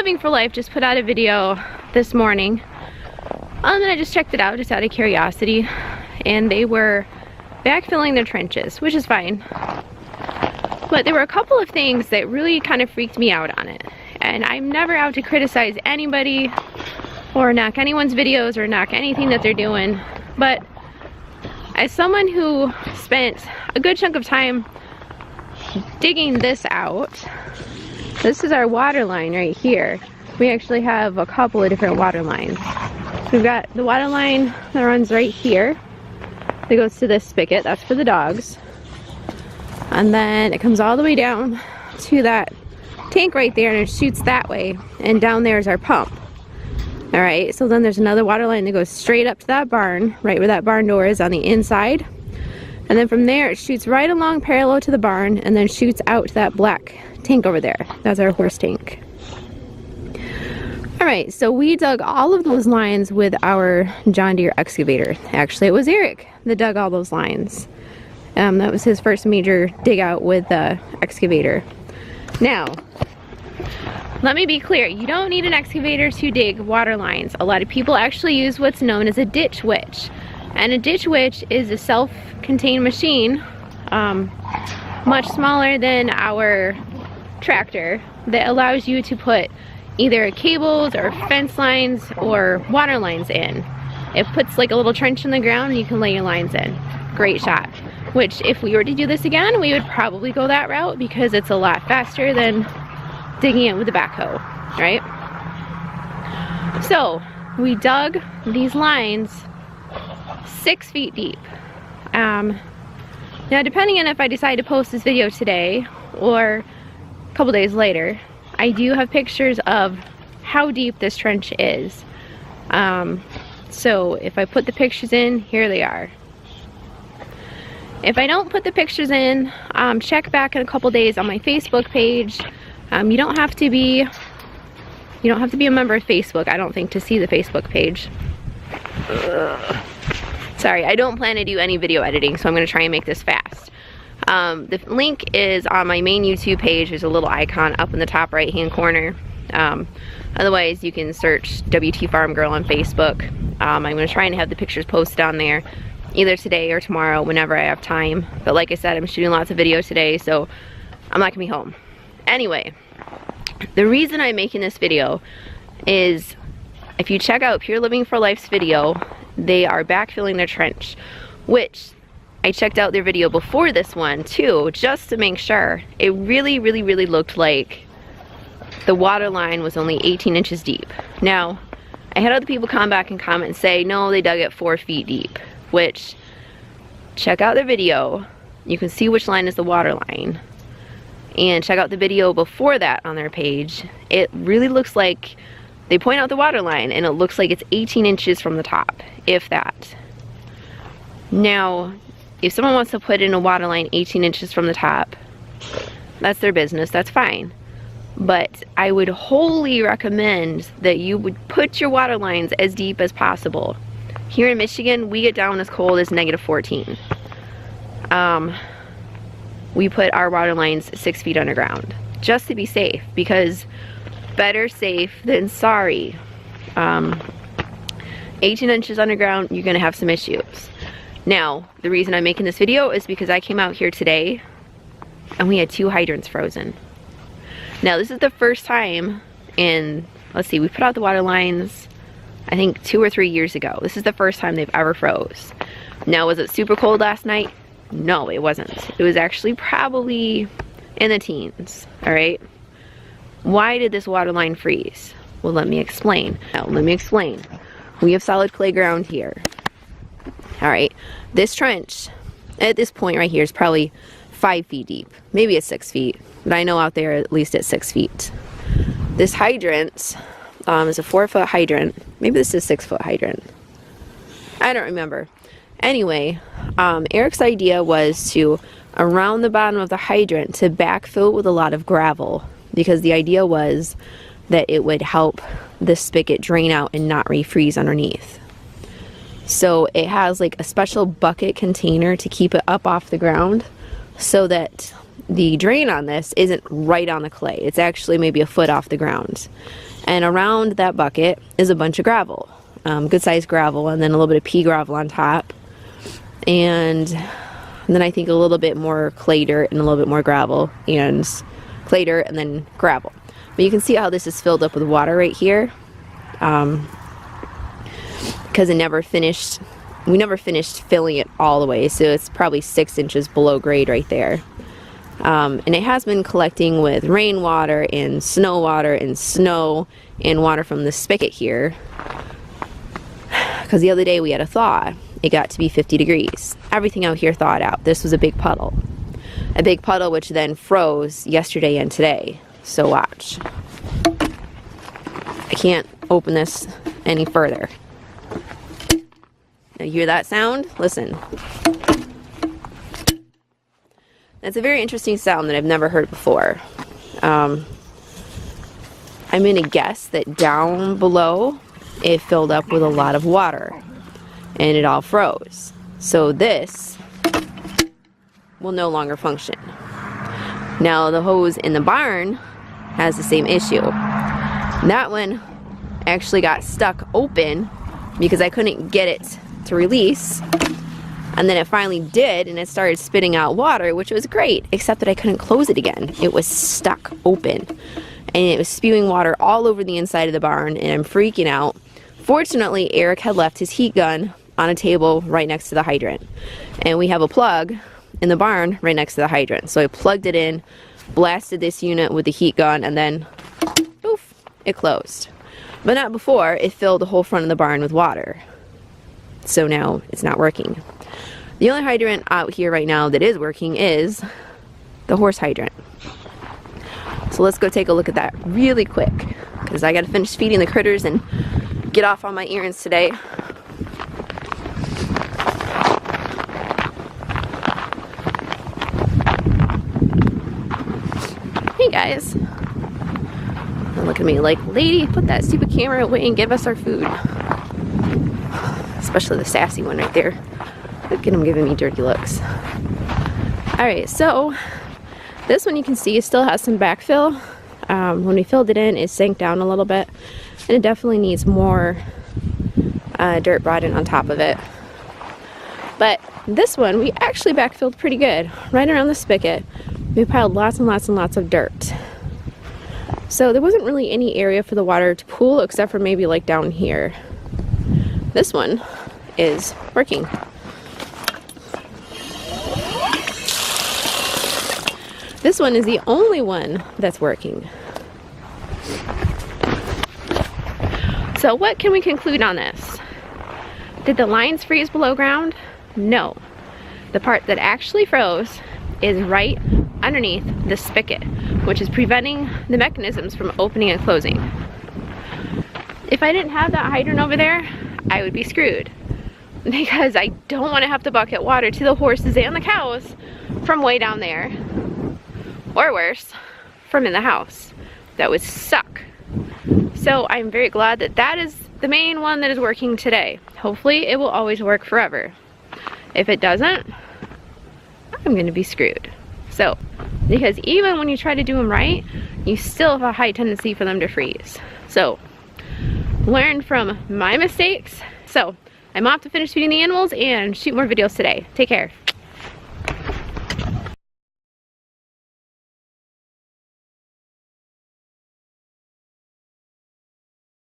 Living for Life just put out a video this morning. And I just checked it out just out of curiosity. And they were backfilling their trenches, which is fine. But there were a couple of things that really kind of freaked me out on it. And I'm never out to criticize anybody or knock anyone's videos or knock anything that they're doing. But as someone who spent a good chunk of time digging this out, this is our water line right here. We actually have a couple of different water lines. We've got the water line that runs right here. It goes to this spigot, that's for the dogs. And then it comes all the way down to that tank right there and it shoots that way. And down there is our pump. Alright, so then there's another water line that goes straight up to that barn, right where that barn door is on the inside. And then from there it shoots right along parallel to the barn and then shoots out to that black tank over there. That's our horse tank. Alright, so we dug all of those lines with our John Deere excavator. Actually, it was Eric that dug all those lines. That was his first major dig out with the excavator. Now, let me be clear, you don't need an excavator to dig water lines. A lot of people actually use what's known as a ditch witch. And a ditch witch is a self-contained machine, much smaller than our tractor, that allows you to put either cables or fence lines or water lines in. It puts like a little trench in the ground and you can lay your lines in. Great shot. Which, if we were to do this again, we would probably go that route because it's a lot faster than digging it with a backhoe, right? So, we dug these lines 6 feet deep. Now, depending on if I decide to post this video today or a couple days later, I do have pictures of how deep this trench is. So if I put the pictures in, here they are. If I don't put the pictures in, check back in a couple days on my Facebook page. You don't have to be a member of Facebook, I don't think, to see the Facebook page. Sorry, I don't plan to do any video editing, so I'm going to try and make this fast. The link is on my main YouTube page. There's a little icon up in the top right hand corner. Otherwise, you can search WTFarm Girl on Facebook. I'm going to try and have the pictures posted on there either today or tomorrow, whenever I have time. But like I said, I'm shooting lots of videos today, so I'm not going to be home. Anyway, the reason I'm making this video is, if you check out Pure Living for Life's video, they are backfilling their trench, which I checked out their video before this one too, just to make sure. It really looked like the water line was only 18 inches deep. Now, I had other people come back and comment and say, no, they dug it 4 feet deep, which, check out their video. You can see which line is the water line. And check out the video before that on their page. It really looks like they point out the water line and it looks like it's 18 inches from the top, if that. Now, if someone wants to put in a water line 18 inches from the top, that's their business, that's fine. But I would wholly recommend that you would put your water lines as deep as possible. Here in Michigan, we get down as cold as -14. We put our water lines 6 feet underground, just to be safe, because better safe than sorry. 18 inches underground, you're gonna have some issues. Now, the reason I'm making this video is because I came out here today and we had 2 hydrants frozen. Now, this is the first time in, let's see, we put out the water lines, I think 2 or 3 years ago. This is the first time they've ever froze. Now, was it super cold last night? No, it wasn't. It was actually probably in the teens, all right? Why did this water line freeze? Well, let me explain. Now, let me explain. We have solid clay ground here. All right, this trench at this point right here is probably 5 feet deep. Maybe it's 6 feet, but I know out there at least it's 6 feet. This hydrant is a 4-foot hydrant. Maybe this is 6-foot hydrant. I don't remember. Anyway, Eric's idea was to, around the bottom of the hydrant, to backfill with a lot of gravel, because the idea was that it would help the spigot drain out and not refreeze underneath. So it has like a special bucket container to keep it up off the ground, so that the drain on this isn't right on the clay. It's actually maybe a foot off the ground. And around that bucket is a bunch of gravel, good sized gravel, and then a little bit of pea gravel on top. And then I think a little bit more clay dirt and a little bit more gravel, and clay dirt and then gravel. But you can see how this is filled up with water right here, because we never finished filling it all the way, so it's probably 6 inches below grade right there. And it has been collecting with rainwater and snow water and snow and water from the spigot here, because the other day we had a thaw. It got to be 50 degrees. Everything out here thawed out. This was a big puddle which then froze yesterday and today. So watch. I can't open this any further. Now you hear that sound? Listen. That's a very interesting sound that I've never heard before. I'm gonna guess that down below it filled up with a lot of water and it all froze. So this will no longer function. Now the hose in the barn has the same issue. That one actually got stuck open because I couldn't get it to release, and then it finally did, and it started spitting out water, which was great, except that I couldn't close it again. It was stuck open and it was spewing water all over the inside of the barn, and I'm freaking out. Fortunately, Eric had left his heat gun on a table right next to the hydrant, and we have a plug in the barn right next to the hydrant. So I plugged it in, blasted this unit with the heat gun, and then poof, it closed. But not before it filled the whole front of the barn with water. So now it's not working. The only hydrant out here right now that is working is the horse hydrant. So let's go take a look at that really quick, because I gotta finish feeding the critters and get off on my errands today. Hey guys. Don't look at me like, lady, put that stupid camera away and give us our food. Especially the sassy one right there. Look at him giving me dirty looks. Alright, so this one you can see still has some backfill. When we filled it in, it sank down a little bit, and it definitely needs more dirt brought in on top of it. But this one we actually backfilled pretty good. Right around the spigot, we piled lots and lots and lots of dirt. So there wasn't really any area for the water to pool except for maybe like down here. This one is working. This one is the only one that's working. So what can we conclude on this? Did the lines freeze below ground? No. The part that actually froze is right underneath the spigot, which is preventing the mechanisms from opening and closing. If I didn't have that hydrant over there, I would be screwed, because I don't want to have to bucket water to the horses and the cows from way down there, or worse, from in the house. That would suck. So I'm very glad that that is the main one that is working today. Hopefully it will always work forever. If it doesn't, I'm gonna be screwed. So, because even when you try to do them right, you still have a high tendency for them to freeze. So, learn from my mistakes. So, I'm off to finish feeding the animals and shoot more videos today. Take care.